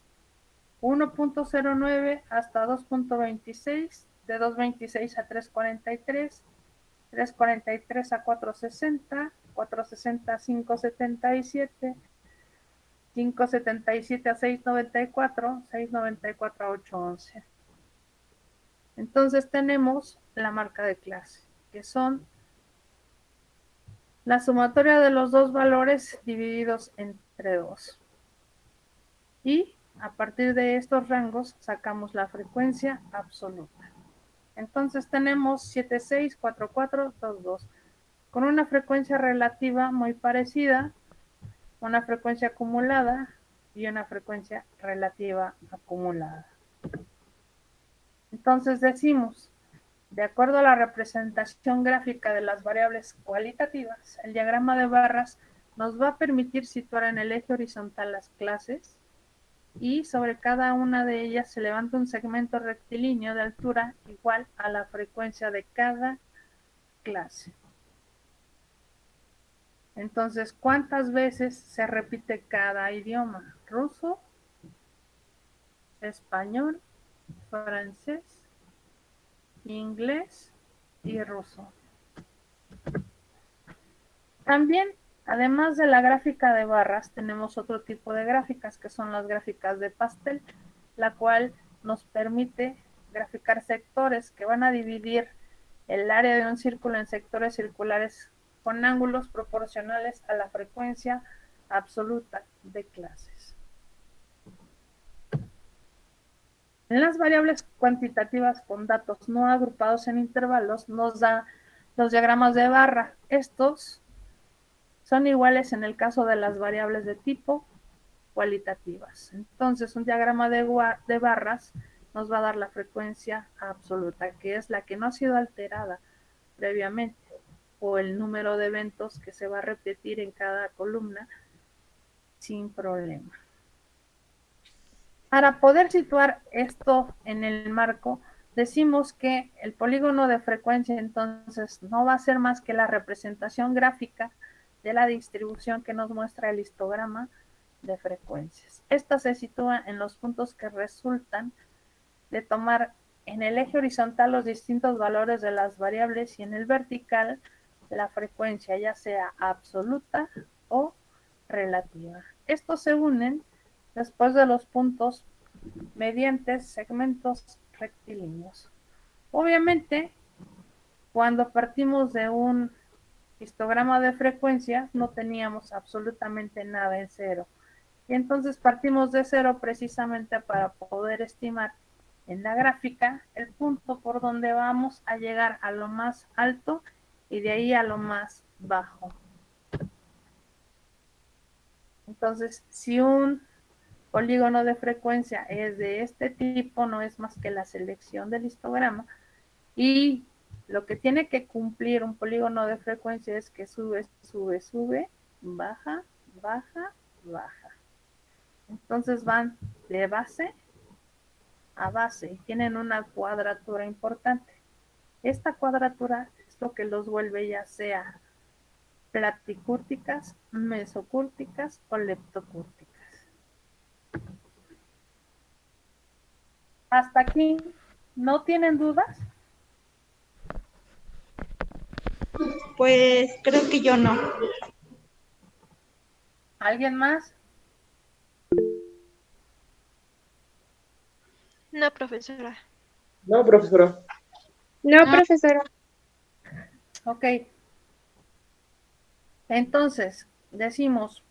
1.09 hasta 2.26, de 2.26 a 3.43, 3.43 a 4.60, 4.60 a 5.77, 5.77 a 6.94, 6.94 a 8.11. Entonces tenemos la marca de clase, que son la sumatoria de los dos valores divididos entre 2. Y a partir de estos rangos sacamos la frecuencia absoluta. Entonces tenemos 764422 con una frecuencia relativa muy parecida, una frecuencia acumulada y una frecuencia relativa acumulada. Entonces decimos, de acuerdo a la representación gráfica de las variables cualitativas, el diagrama de barras nos va a permitir situar en el eje horizontal las clases y sobre cada una de ellas se levanta un segmento rectilíneo de altura igual a la frecuencia de cada clase. Entonces, ¿cuántas veces se repite cada idioma? Ruso, español, francés, inglés y ruso. También, además de la gráfica de barras, tenemos otro tipo de gráficas que son las gráficas de pastel, la cual nos permite graficar sectores que van a dividir el área de un círculo en sectores circulares con ángulos proporcionales a la frecuencia absoluta de clases. En las variables cuantitativas con datos no agrupados en intervalos nos da los diagramas de barra. Estos son iguales en el caso de las variables de tipo cualitativas. Entonces, un diagrama de barras nos va a dar la frecuencia absoluta, que es la que no ha sido alterada previamente, o el número de eventos que se va a repetir en cada columna sin problema. Para poder situar esto en el marco, decimos que el polígono de frecuencia entonces no va a ser más que la representación gráfica de la distribución que nos muestra el histograma de frecuencias. Esta se sitúa en los puntos que resultan de tomar en el eje horizontal los distintos valores de las variables y en el vertical la frecuencia, ya sea absoluta o relativa. Estos se unen después de los puntos mediante segmentos rectilíneos. Obviamente, cuando partimos de un histograma de frecuencia, no teníamos absolutamente nada en cero. Y entonces partimos de cero precisamente para poder estimar en la gráfica el punto por donde vamos a llegar a lo más alto y de ahí a lo más bajo. Entonces, si un polígono de frecuencia es de este tipo, no es más que la selección del histograma, y lo que tiene que cumplir un polígono de frecuencia es que sube, sube, sube, baja, baja, baja. Entonces van de base a base y tienen una cuadratura importante. Esta cuadratura es lo que los vuelve ya sea platicúrticas, mesocúrticas o leptocúrticas. ¿Hasta aquí no tienen dudas? Pues creo que yo no. ¿Alguien más? No, profesora. No, profesora. No, profesora. Ok. Entonces, decimos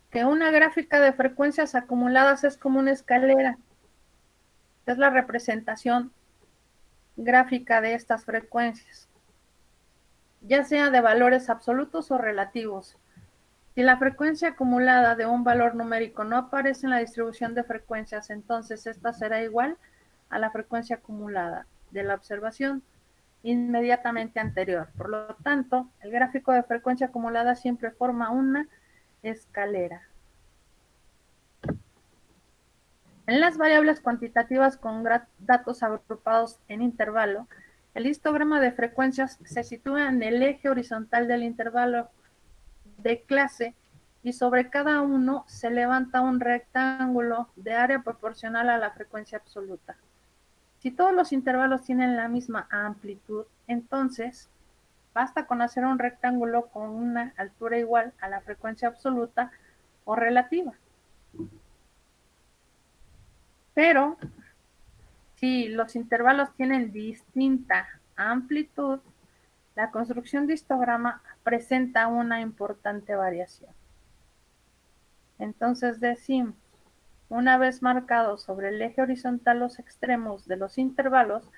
que una gráfica de frecuencias acumuladas es como una escalera. Es la representación gráfica de estas frecuencias, ya sea de valores absolutos o relativos. Si la frecuencia acumulada de un valor numérico no aparece en la distribución de frecuencias, entonces esta será igual a la frecuencia acumulada de la observación inmediatamente anterior. Por lo tanto, el gráfico de frecuencia acumulada siempre forma una escalera. En las variables cuantitativas con datos agrupados en intervalo, el histograma de frecuencias se sitúa en el eje horizontal del intervalo de clase y sobre cada uno se levanta un rectángulo de área proporcional a la frecuencia absoluta. Si todos los intervalos tienen la misma amplitud, entonces basta con hacer un rectángulo con una altura igual a la frecuencia absoluta o relativa. Pero si los intervalos tienen distinta amplitud, la construcción de histograma presenta una importante variación. Entonces decimos, una vez marcados sobre el eje horizontal los extremos de los intervalos,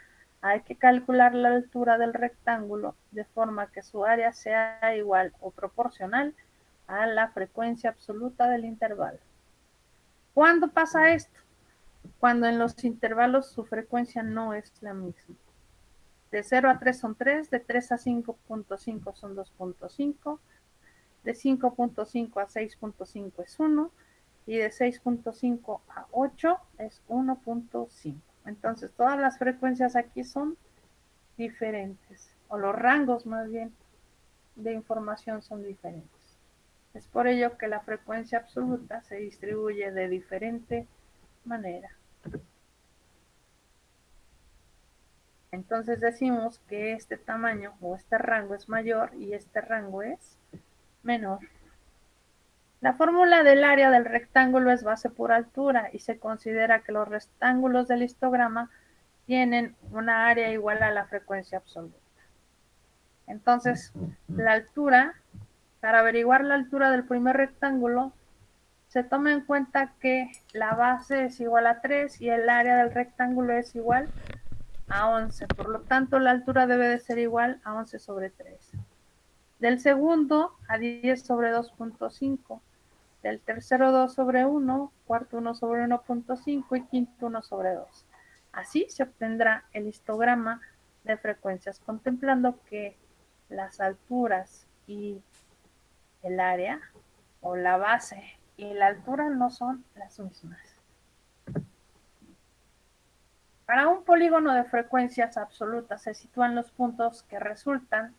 hay que calcular la altura del rectángulo de forma que su área sea igual o proporcional a la frecuencia absoluta del intervalo. ¿Cuándo pasa esto? Cuando en los intervalos su frecuencia no es la misma. De 0 a 3 son 3, de 3 a 5.5 son 2.5, de 5.5 a 6.5 es 1, y de 6.5 a 8 es 1.5. Entonces, todas las frecuencias aquí son diferentes, o los rangos más bien de información son diferentes. Es por ello que la frecuencia absoluta se distribuye de diferente manera. Entonces decimos que este tamaño o este rango es mayor y este rango es menor. La fórmula del área del rectángulo es base por altura y se considera que los rectángulos del histograma tienen una área igual a la frecuencia absoluta. Entonces, la altura, para averiguar la altura del primer rectángulo, se toma en cuenta que la base es igual a 3 y el área del rectángulo es igual a 11. Por lo tanto, la altura debe de ser igual a 11 sobre 3. Del segundo a 10 sobre 2.5. Del tercero 2 sobre 1, cuarto 1 sobre 1.5 y quinto 1 sobre 2. Así se obtendrá el histograma de frecuencias, contemplando que las alturas y el área o la base y la altura no son las mismas. Para un polígono de frecuencias absolutas se sitúan los puntos que resultan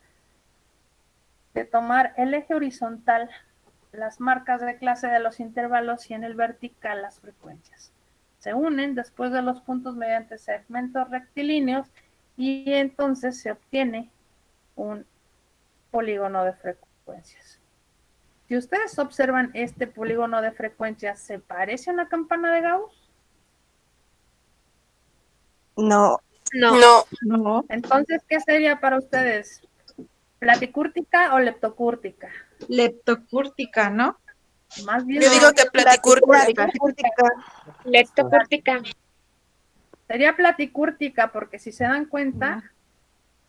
de tomar el eje horizontal, las marcas de clase de los intervalos y en el vertical las frecuencias. Se unen después de los puntos mediante segmentos rectilíneos y entonces se obtiene un polígono de frecuencias. Si ustedes observan este polígono de frecuencias, ¿se parece a una campana de Gauss? No. No. Entonces, ¿qué sería para ustedes? ¿Platicúrtica o leptocúrtica? Leptocúrtica, ¿no? Más bien Yo digo que platicúrtica. Leptocúrtica. sería platicúrtica porque si se dan cuenta,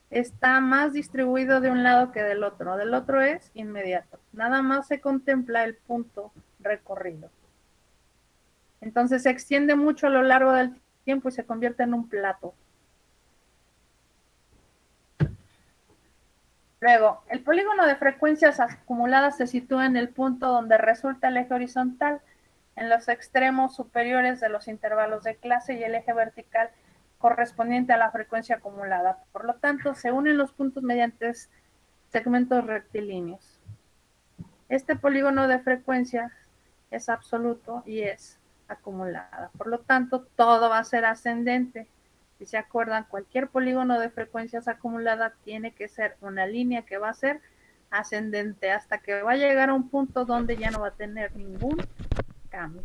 está más distribuido de un lado que del otro. Del otro es inmediato. Nada más se contempla el punto recorrido. Entonces se extiende mucho a lo largo del tiempo y se convierte en un plato. Luego, el polígono de frecuencias acumuladas se sitúa en el punto donde resulta el eje horizontal, en los extremos superiores de los intervalos de clase y el eje vertical correspondiente a la frecuencia acumulada. Por lo tanto, se unen los puntos mediante segmentos rectilíneos. Este polígono de frecuencias es absoluto y es acumulada. Por lo tanto, todo va a ser ascendente. Si se acuerdan, cualquier polígono de frecuencias acumulada tiene que ser una línea que va a ser ascendente hasta que va a llegar a un punto donde ya no va a tener ningún cambio.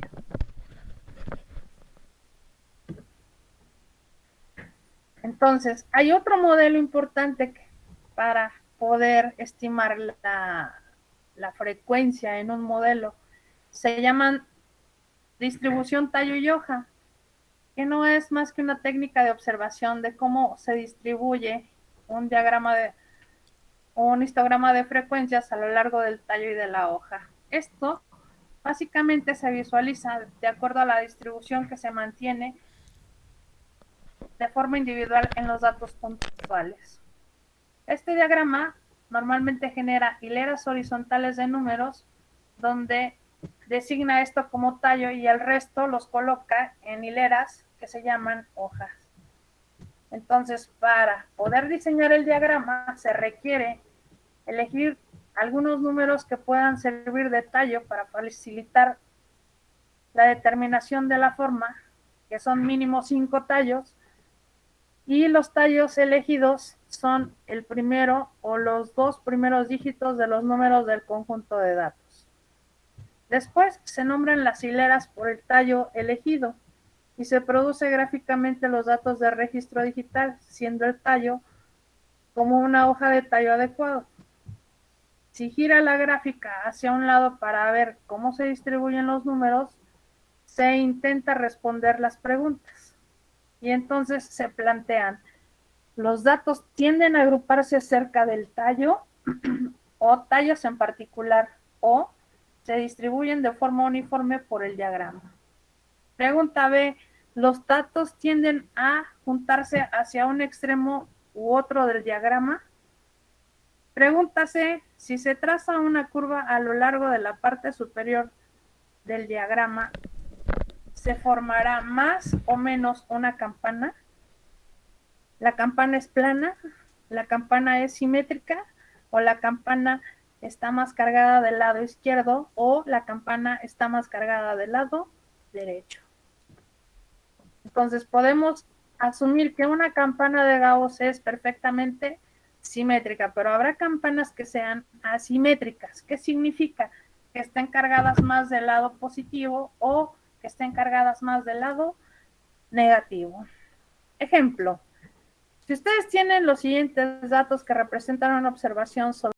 Entonces, hay otro modelo importante para poder estimar la frecuencia en un modelo. Se llaman distribución Taylor-Yoha, que no es más que una técnica de observación de cómo se distribuye un histograma de frecuencias a lo largo del tallo y de la hoja. Esto básicamente se visualiza de acuerdo a la distribución que se mantiene de forma individual en los datos puntuales. Este diagrama normalmente genera hileras horizontales de números donde designa esto como tallo y el resto los coloca en hileras que se llaman hojas. Entonces, para poder diseñar el diagrama se requiere elegir algunos números que puedan servir de tallo para facilitar la determinación de la forma, que son mínimo 5 tallos, y los tallos elegidos son el primero o los 2 primeros dígitos de los números del conjunto de datos. Después se nombran las hileras por el tallo elegido y se produce gráficamente los datos de registro digital, siendo el tallo como una hoja de tallo adecuado. Si gira la gráfica hacia un lado para ver cómo se distribuyen los números, se intenta responder las preguntas. Y entonces se plantean, ¿los datos tienden a agruparse cerca del tallo o tallos en particular, o se distribuyen de forma uniforme por el diagrama? Pregunta B, ¿los datos tienden a juntarse hacia un extremo u otro del diagrama? Pregunta C, si se traza una curva a lo largo de la parte superior del diagrama, ¿se formará más o menos una campana? ¿La campana es plana? ¿La campana es simétrica? ¿O la campana está más cargada del lado izquierdo? ¿O la campana está más cargada del lado derecho? Entonces podemos asumir que una campana de Gauss es perfectamente simétrica, pero habrá campanas que sean asimétricas. ¿Qué significa? Que estén cargadas más del lado positivo o que estén cargadas más del lado negativo. Ejemplo, si ustedes tienen los siguientes datos que representan una observación sobre